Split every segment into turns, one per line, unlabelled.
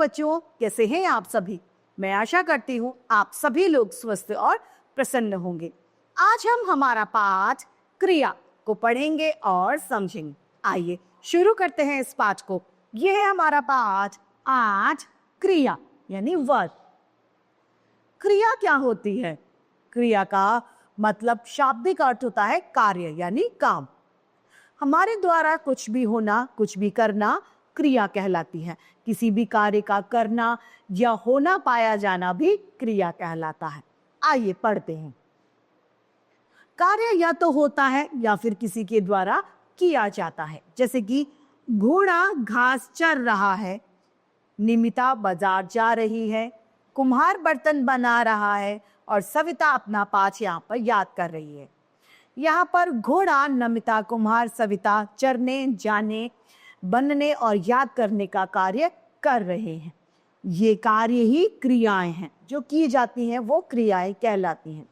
बच्चों, कैसे हैं आप सभी? मैं आशा करती हूँ आप सभी लोग स्वस्थ और प्रसन्न होंगे। आज हम हमारा पाठ क्रिया को पढ़ेंगे और समझेंगे। आइए शुरू करते हैं इस पाठ को। यह है हमारा पाठ आज क्रिया यानी वर्ब। क्रिया क्या होती है? क्रिया का मतलब शाब्दिक अर्थ होता है कार्य यानी काम। हमारे द्वारा कुछ भी होना, कुछ भी करना क्रिया कहलाती है। किसी भी कार्य का करना या होना पाया जाना भी क्रिया कहलाता है। आइए पढ़ते हैं। कार्य या तो होता है या फिर किसी के द्वारा किया जाता है। जैसे कि घोड़ा घास चर रहा है, निमिता बाजार जा रही है, कुम्हार बर्तन बना रहा है और सविता अपना पाठ यहाँ पर याद कर रही है। यहाँ पर घोड़ा, नमिता, कुम्हार, सविता चरने, जाने, बनने और याद करने का कार्य कर रहे हैं। ये कार्य ही क्रियाएं हैं, जो की जाती हैं वो क्रियाएं कहलाती हैं।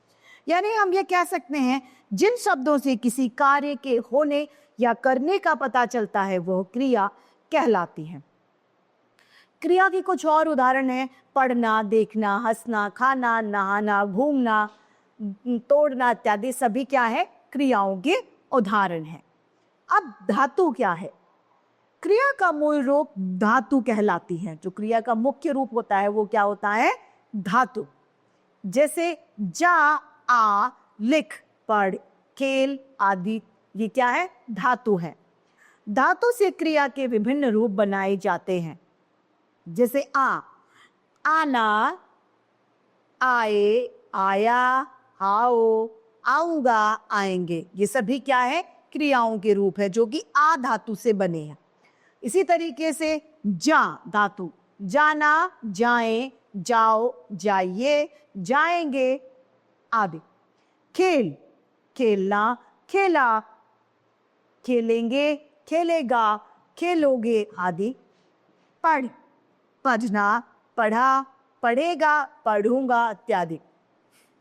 यानी हम ये कह सकते हैं जिन शब्दों से किसी कार्य के होने या करने का पता चलता है वो क्रिया कहलाती है। क्रिया की कुछ और उदाहरण है पढ़ना, देखना, हंसना, खाना, नहाना, घूमना, तोड़ना इत्यादि सभी क्या है? क्रियाओं के उदाहरण हैं। अब धातु क्या है? क्रिया का मूल रूप धातु कहलाती है। जो क्रिया का मुख्य रूप होता है वो क्या होता है? धातु। जैसे जा, आ, लिख, पढ़, खेल आदि, ये क्या है? धातु है। धातु से क्रिया के विभिन्न रूप बनाए जाते हैं। जैसे आना, आए, आया, आओ, आऊंगा, आएंगे, ये सभी क्या है? क्रियाओं के रूप है जो कि आ धातु से बने हैं। इसी तरीके से जा धातु, जाना, जाएं, जाओ, जाइए, जाएंगे आदि। खेल, खेलना, खेला, खेलेंगे, खेलेगा, खेलोगे आदि। पढ़, पढ़ना, पढ़ा, पढ़ेगा, पढ़ूंगा इत्यादि।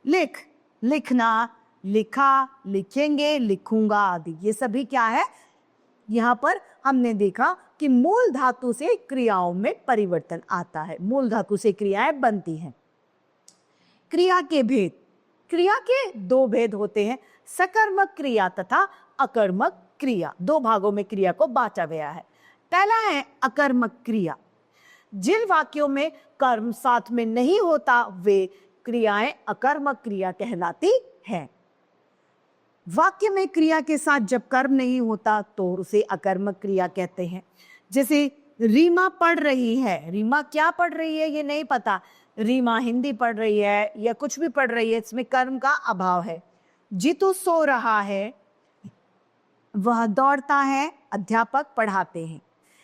लिख, लिखना, लिखा, लिखेंगे, लिखूंगा आदि। ये सभी क्या है? यहाँ पर हमने देखा कि मूल धातु से क्रियाओं में परिवर्तन आता है। मूल धातु से क्रियाएं बनती हैं। क्रिया के भेद। क्रिया के दो भेद होते हैं, सकर्मक क्रिया तथा अकर्मक क्रिया। दो भागों में क्रिया को बांटा गया है। पहला है अकर्मक क्रिया। जिन वाक्यों में कर्म साथ में नहीं होता वे क्रियाएं अकर्मक क्रिया कहलाती है। वाक्य में क्रिया के साथ जब कर्म नहीं होता तो उसे अकर्मक क्रिया कहते हैं। जैसे रीमा पढ़ रही है। रीमा क्या पढ़ रही है ये नहीं पता। रीमा हिंदी पढ़ रही है या कुछ भी पढ़ रही है, इसमें कर्म का अभाव है। जीतू सो रहा है, वह दौड़ता है, अध्यापक पढ़ाते हैं।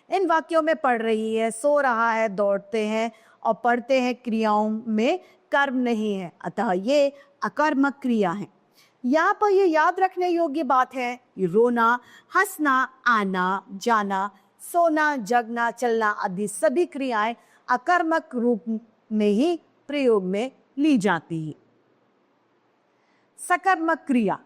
इन वाक्यों में पढ़ रही है, सो रहा है, दौड़ते हैं और पढ़ते हैं क्रियाओं में कर्म नहीं है, अतः ये अकर्मक क्रिया है। यहाँ पर ये याद रखने योग्य बात है, रोना, हंसना, आना, जाना, सोना, जगना, चलना आदि सभी क्रियाएं अकर्मक रूप में ही प्रयोग में ली जाती है। सकर्मक क्रिया।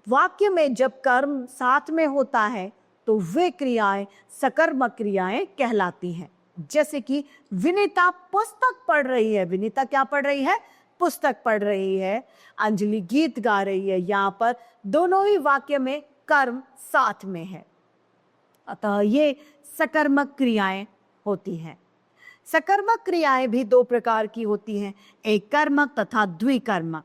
वाक्य में जब कर्म साथ में होता है तो वे क्रियाएं सकर्मक क्रियाएं कहलाती हैं। जैसे कि विनीता पुस्तक पढ़ रही है। विनीता क्या पढ़ रही है? पुस्तक पढ़ रही है। अंजलि गीत गा रही है। यहाँ पर दोनों ही वाक्य में कर्म साथ में है, अतः ये सकर्मक क्रियाएं होती हैं। सकर्मक क्रियाएं भी दो प्रकार की होती हैं, एक कर्मक तथा द्विकर्मक।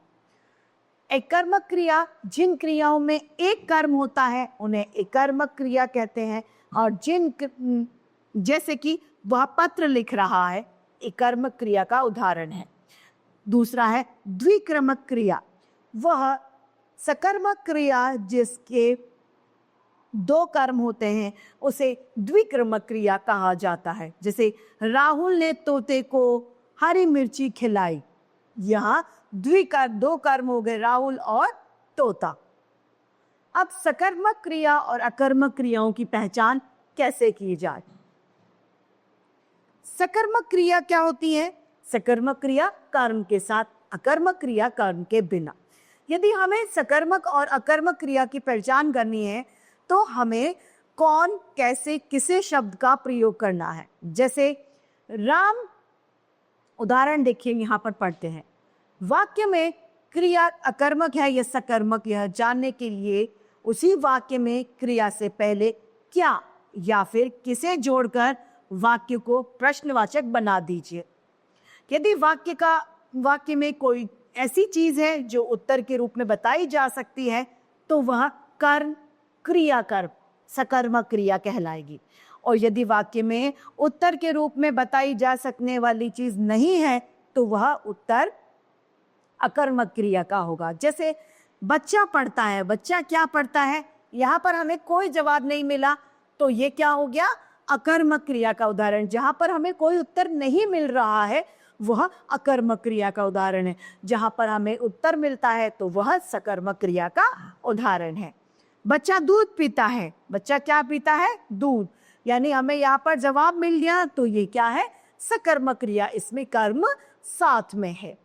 एक कर्मक क्रिया, जिन क्रियाओं में एक कर्म होता है उन्हें एक कर्मक क्रिया कहते हैं। और जैसे कि वह पत्र लिख रहा है, एक कर्मक क्रिया का उदाहरण है। दूसरा है द्विक्रमक क्रिया। वह सकर्मक क्रिया जिसके दो कर्म होते हैं उसे द्विक्रमक क्रिया कहा जाता है। जैसे राहुल ने तोते को हरी मिर्ची खिलाई। यहाँ दो कर्म हो गए, राहुल और तोता। अब सकर्मक क्रिया और अकर्मक क्रियाओं की पहचान कैसे की जाए? सकर्मक क्रिया क्या होती है? सकर्मक क्रिया कर्म के साथ, अकर्मक क्रिया कर्म के बिना। यदि हमें सकर्मक और अकर्मक क्रिया की पहचान करनी है तो हमें कौन, कैसे, किसे शब्द का प्रयोग करना है। जैसे राम, उदाहरण देखिए यहाँ पर पढ़ते हैं। वाक्य में क्रिया अकर्मक है या सकर्मक, यह जानने के लिए उसी वाक्य में क्रिया से पहले क्या या फिर किसे जोड़कर वाक्य को प्रश्नवाचक बना दीजिए। यदि वाक्य में कोई ऐसी चीज है जो उत्तर के रूप में बताई जा सकती है तो वह कर्म, क्रिया कर्म, सकर्मक क्रिया कहलाएगी। और यदि वाक्य में उत्तर के रूप में बताई जा सकने वाली चीज नहीं है तो वह उत्तर अकर्मक क्रिया का होगा। जैसे बच्चा पढ़ता है, बच्चा क्या पढ़ता है, यहाँ पर हमें कोई जवाब नहीं मिला तो ये क्या हो गया, अकर्मक क्रिया का उदाहरण। जहां पर हमें कोई उत्तर नहीं मिल रहा है वह अकर्मक क्रिया का उदाहरण है। जहां पर हमें उत्तर मिलता है तो वह सकर्मक क्रिया का उदाहरण है। बच्चा दूध पीता है, बच्चा क्या पीता है, दूध, यानी हमें यहाँ पर जवाब मिल गया तो ये क्या है, सकर्मक क्रिया, इसमें कर्म साथ में है।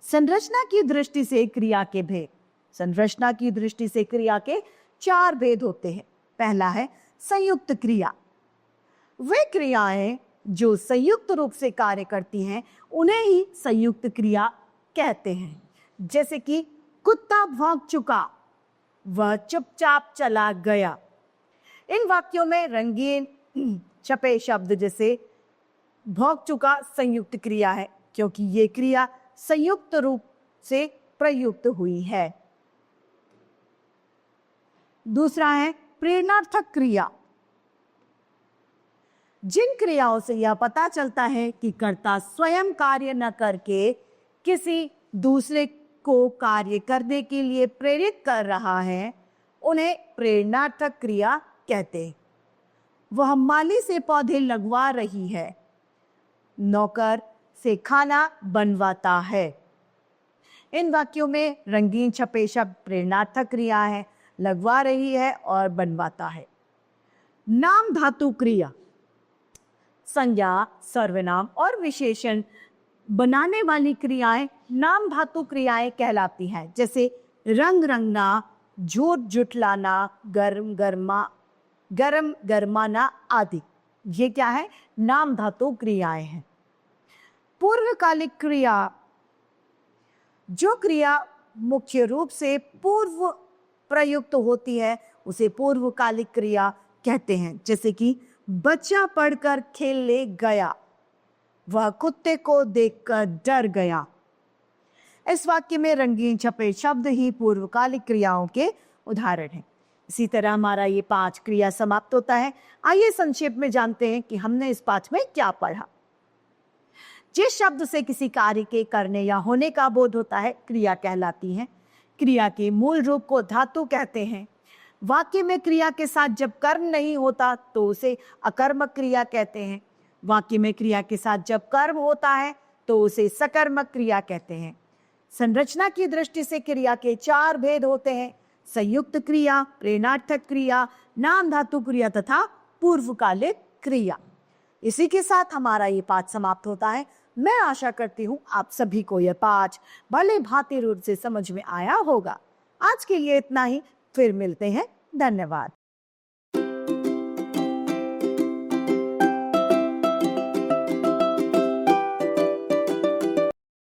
संरचना की दृष्टि से क्रिया के भेद। संरचना की दृष्टि से क्रिया के 4 भेद होते हैं। पहला है संयुक्त क्रिया। वे क्रियाएं जो संयुक्त रूप से कार्य करती हैं उन्हें ही संयुक्त क्रिया कहते हैं। जैसे कि कुत्ता भौंक चुका, वह चुपचाप चला गया। इन वाक्यों में रंगीन छपे शब्द जैसे भौंक चुका संयुक्त क्रिया है क्योंकि ये क्रिया संयुक्त रूप से प्रयुक्त हुई है। दूसरा है प्रेरणार्थक क्रिया। जिन क्रियाओं से यह पता चलता है कि कर्ता स्वयं कार्य न करके किसी दूसरे को कार्य करने के लिए प्रेरित कर रहा है उन्हें प्रेरणार्थक क्रिया कहते हैं। वह माली से पौधे लगवा रही है, नौकर से खाना बनवाता है। इन वाक्यों में रंगीन छपे शब्द प्रेरणार्थक क्रिया है, लगवा रही है और बनवाता है। नाम धातु क्रिया। संज्ञा, सर्वनाम और विशेषण बनाने वाली क्रियाएं नाम धातु क्रियाएं कहलाती हैं। जैसे रंग रंगना, झूठ झुठलाना, गर्म गरमाना आदि। ये क्या है, नाम धातु क्रियाएं हैं। पूर्वकालिक क्रिया। जो क्रिया मुख्य रूप से पूर्व प्रयुक्त होती है उसे पूर्वकालिक क्रिया कहते हैं। जैसे कि बच्चा पढ़कर खेलने गया, वह कुत्ते को देखकर डर गया। इस वाक्य में रंगीन छपे शब्द ही पूर्वकालिक क्रियाओं के उदाहरण हैं। इसी तरह हमारा ये 5 क्रिया समाप्त होता है। आइए संक्षेप में जानते हैं कि हमने इस पाठ में क्या पढ़ा। जिस शब्द से किसी कार्य के करने या होने का बोध होता है क्रिया कहलाती है। क्रिया के मूल रूप को धातु कहते हैं। वाक्य में क्रिया के साथ जब कर्म नहीं होता तो उसे अकर्मक क्रिया कहते हैं। वाक्य में क्रिया के साथ जब कर्म होता है तो उसे सकर्मक क्रिया कहते हैं। संरचना की दृष्टि से क्रिया के 4 भेद होते हैं: संयुक्त क्रिया, प्रेरणार्थक क्रिया, नाम धातु क्रिया तथा पूर्वकालिक क्रिया। इसी के साथ हमारा ये पाठ समाप्त होता है। मैं आशा करती हूँ आप सभी को यह पाठ भले भांति रूप से समझ में आया होगा। आज के लिए इतना ही, फिर मिलते हैं। धन्यवाद।